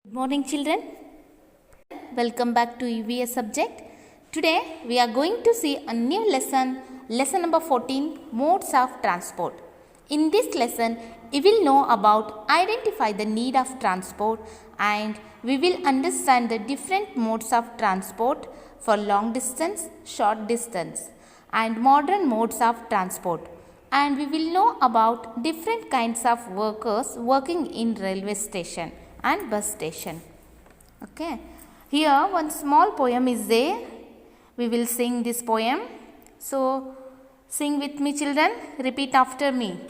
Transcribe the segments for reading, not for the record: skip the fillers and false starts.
Good morning children. Welcome back to EVS subject. Today we are going to see a new lesson number 14, modes of transport. In this lesson, we will know about identify the need of transport and we will understand the different modes of transport for long distance, short distance and modern modes of transport. And we will know about different kinds of workers working in railway station and bus station. Okay. Here one small poem is there. We will sing this poem. So sing with me children. Repeat after me.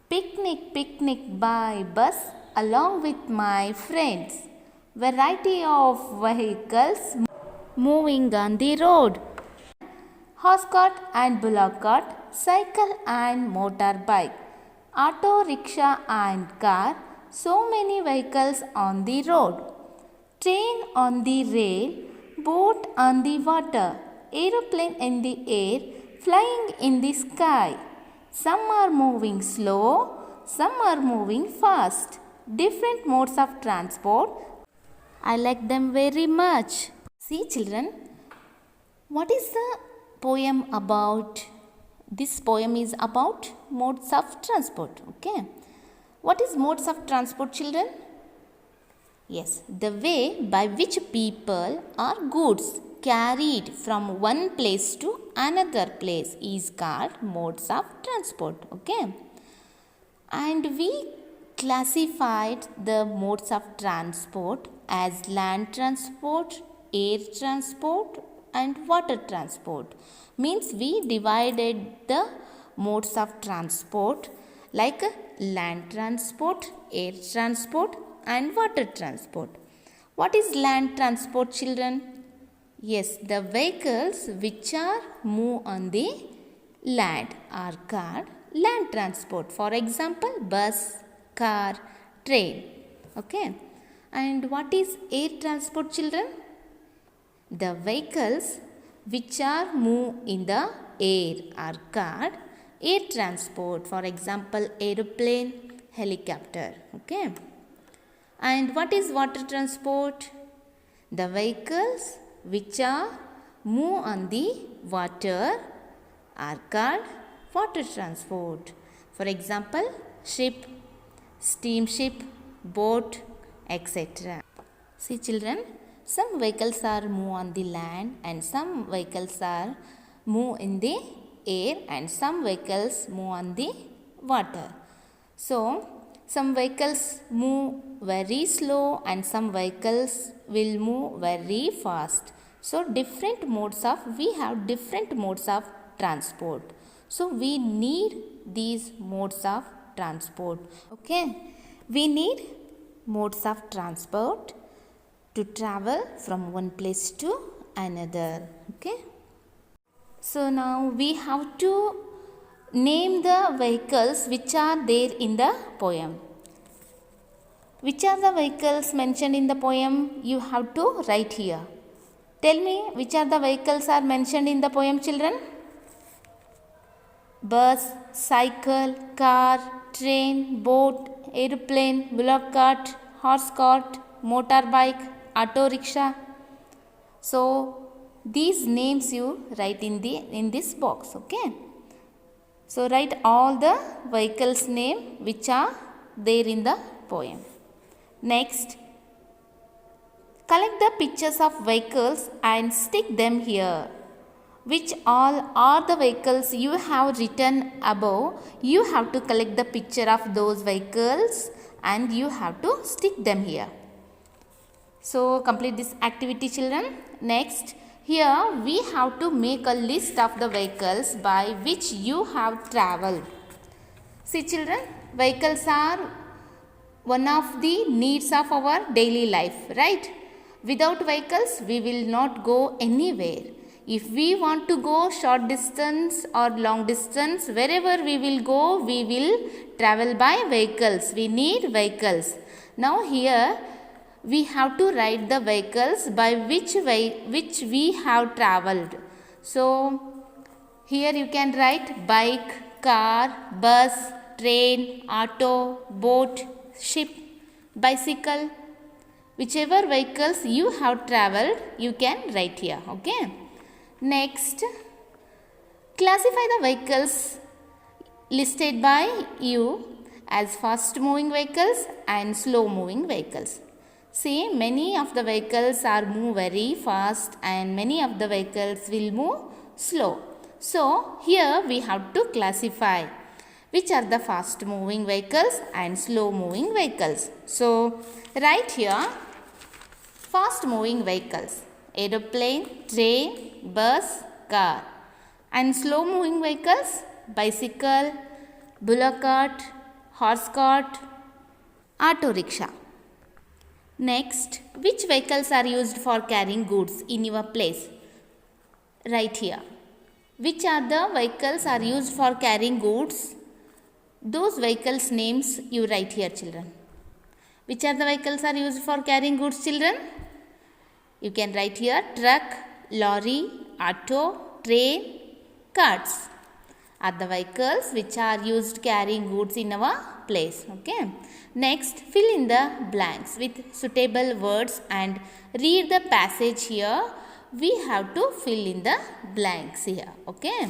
Picnic, picnic by bus along with my friends. Variety of vehicles moving on the road. Horse cart and bullock cart, cycle and motorbike, auto, rickshaw and car. So many vehicles on the road. Train on the rail, boat on the water, aeroplane in the air, flying in the sky. Some are moving slow, some are moving fast. Different modes of transport. I like them very much. See children, what is the poem about? This poem is about modes of transport. Okay. What is modes of transport children? Yes, the way by which people or goods carried from one place to another place is called modes of transport. Okay. And we classified the modes of transport as land transport, air transport and water transport. Means we divided the modes of transport like land transport, air transport and water transport. What is land transport children? Yes, the vehicles which are move on the land are called land transport. For example, bus, car, train. Okay. And what is air transport children? The vehicles which are move in the air are called air transport. For example, aeroplane, helicopter. Okay. And what is water transport? The vehicles which are move on the water are called water transport. For example, ship, steamship, boat, etc. See children, some vehicles are move on the land and some vehicles are move in the air and some vehicles move on the water. So, some vehicles move very slow and some vehicles will move very fast. So, we have different modes of transport. So, we need these modes of transport. Okay. We need modes of transport to travel from one place to another. Okay. So now we have to name the vehicles which are there in the poem. Which are the vehicles mentioned in the poem? You have to write here. Tell me which are the vehicles are mentioned in the poem children? Bus, cycle, car, train, boat, aeroplane, bullock cart, horse cart, motorbike, auto rickshaw. So these names you write in this box. Okay. So write all the vehicles name which are there in the poem. Next, collect the pictures of vehicles and stick them here. Which all are the vehicles you have written above? You have to collect the picture of those vehicles and you have to stick them here. So complete this activity children. Next, here we have to make a list of the vehicles by which you have travelled. See children, vehicles are one of the needs of our daily life, right? Without vehicles, we will not go anywhere. If we want to go short distance or long distance, wherever we will go, we will travel by vehicles. We need vehicles. Now here, we have to write the vehicles by which we have travelled. So, here you can write bike, car, bus, train, auto, boat, ship, bicycle, Whichever vehicles you have travelled, you can write here. Okay. Next, classify the vehicles listed by you as fast moving vehicles and slow moving vehicles. See, many of the vehicles are move very fast and many of the vehicles will move slow. So here we have to classify which are the fast moving vehicles and slow moving vehicles. So write here fast moving vehicles: aeroplane, train, bus, car. And slow moving vehicles: bicycle, bullock cart, horse cart, auto rickshaw. Next, which vehicles are used for carrying goods in your place? Right here. Which are the vehicles are used for carrying goods? Those vehicles names you write here, children. Which are the vehicles are used for carrying goods, children? You can write here truck, lorry, auto, train, carts are the vehicles which are used carrying goods in our place. Okay. Next, fill in the blanks with suitable words and read the passage here. We have to fill in the blanks here. Okay.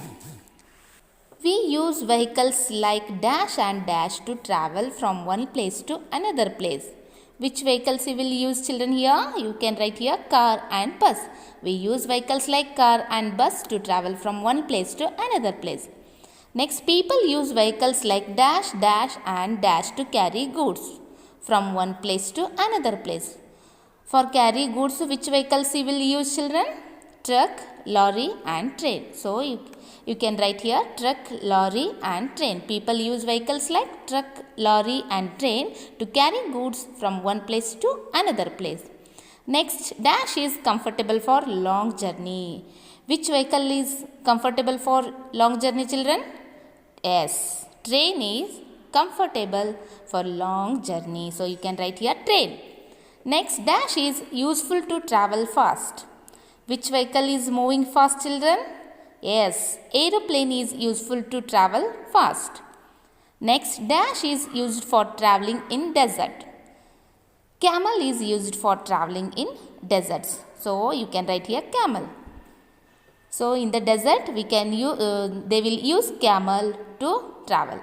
We use vehicles like dash and dash to travel from one place to another place. Which vehicles you will use, children, here? You can write here car and bus. We use vehicles like car and bus to travel from one place to another place. Next, people use vehicles like dash, dash and dash to carry goods from one place to another place. For carry goods, which vehicles you will use, children? Truck, lorry and train. So you can write here truck, lorry and train. People use vehicles like truck, lorry and train to carry goods from one place to another place. Next, dash is comfortable for long journey. Which vehicle is comfortable for long journey, children? Yes, train is comfortable for long journey. So you can write here train. Next, dash is useful to travel fast. Which vehicle is moving fast, children? Yes, aeroplane is useful to travel fast. Next, dash is used for traveling in desert. Camel is used for traveling in deserts. So you can write here camel. So in the desert we can they will use camel to travel.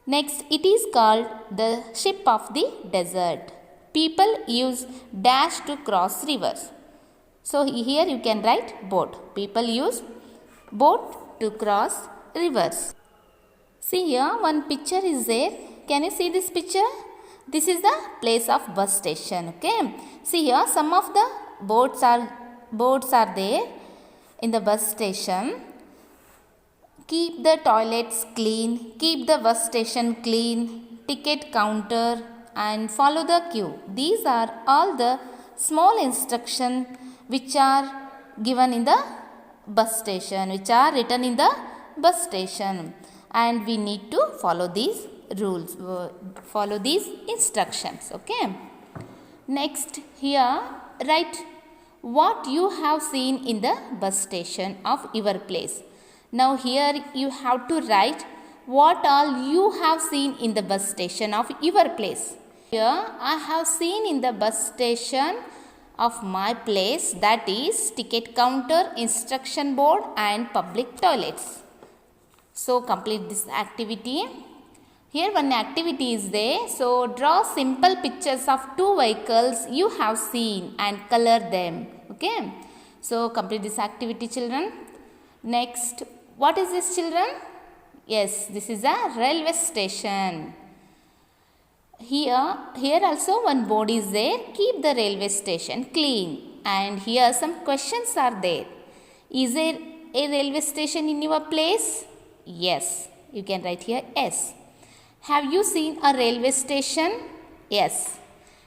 Next, it is called the ship of the desert. People use dash to cross rivers. So here you can write boat. People use boat to cross rivers. See here, one picture is there. Can you see this picture? This is the place of bus station. Okay. See here, some of the boats are there in the bus station. Keep the toilets clean. Keep the bus station clean. Ticket counter and follow the queue. These are all the small instructions which are given in the bus station, which are written in the bus station, and we need to follow these rules, follow these instructions. Okay. Next, here write what you have seen in the bus station of your place. Now here you have to write what all you have seen in the bus station of your place. Here I have seen in the bus station of my place, that is ticket counter, instruction board and public toilets. So complete this activity. Here one activity is there. So draw simple pictures of two vehicles you have seen and color them. Okay. So complete this activity, children. Next, what is this, children? Yes, this is a railway station. Here also one board is there. Keep the railway station clean. And here some questions are there. Is there a railway station in your place? Yes. You can write here yes. Have you seen a railway station? Yes.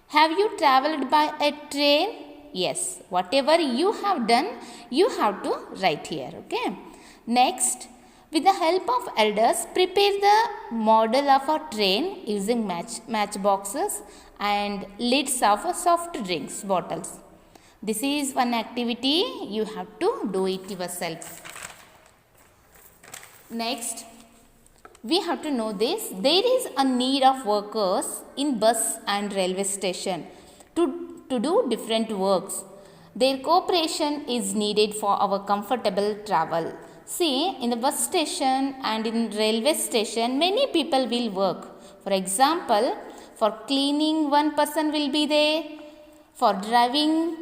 Have you travelled by a train? Yes. Whatever you have done, you have to write here. Okay. Next, with the help of elders, prepare the model of a train using match boxes and lids of soft drinks bottles. This is one activity, you have to do it yourself. Next, we have to know this. There is a need of workers in bus and railway station to do different works. Their cooperation is needed for our comfortable travel. See, in the bus station and in railway station, many people will work. For example, for cleaning, one person will be there. For driving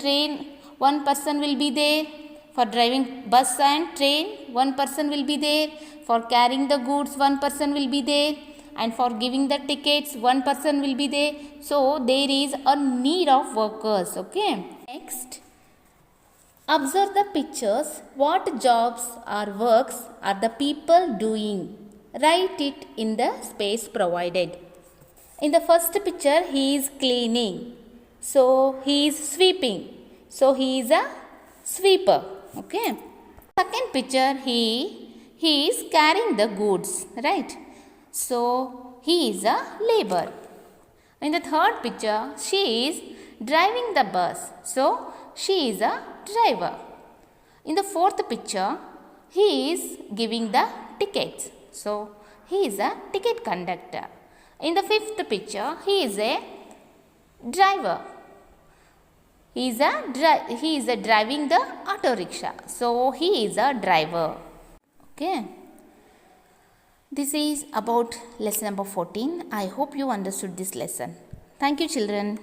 train, one person will be there. For driving bus and train, one person will be there. For carrying the goods, one person will be there. And for giving the tickets, one person will be there. So there is a need of workers. Okay. Next, observe the pictures. What jobs or works are the people doing? Write it in the space provided. In the first picture, he is cleaning. So he is sweeping. So he is a sweeper. Okay. Second picture, he is carrying the goods. Right. So he is a laborer. In the third picture, she is driving the bus. So she is a driver. In the fourth picture, he is giving the tickets. So he is a ticket conductor. In the fifth picture, he is a driver. He is driving the auto rickshaw. So he is a driver. Okay. This is about lesson number 14. I hope you understood this lesson. Thank you, children.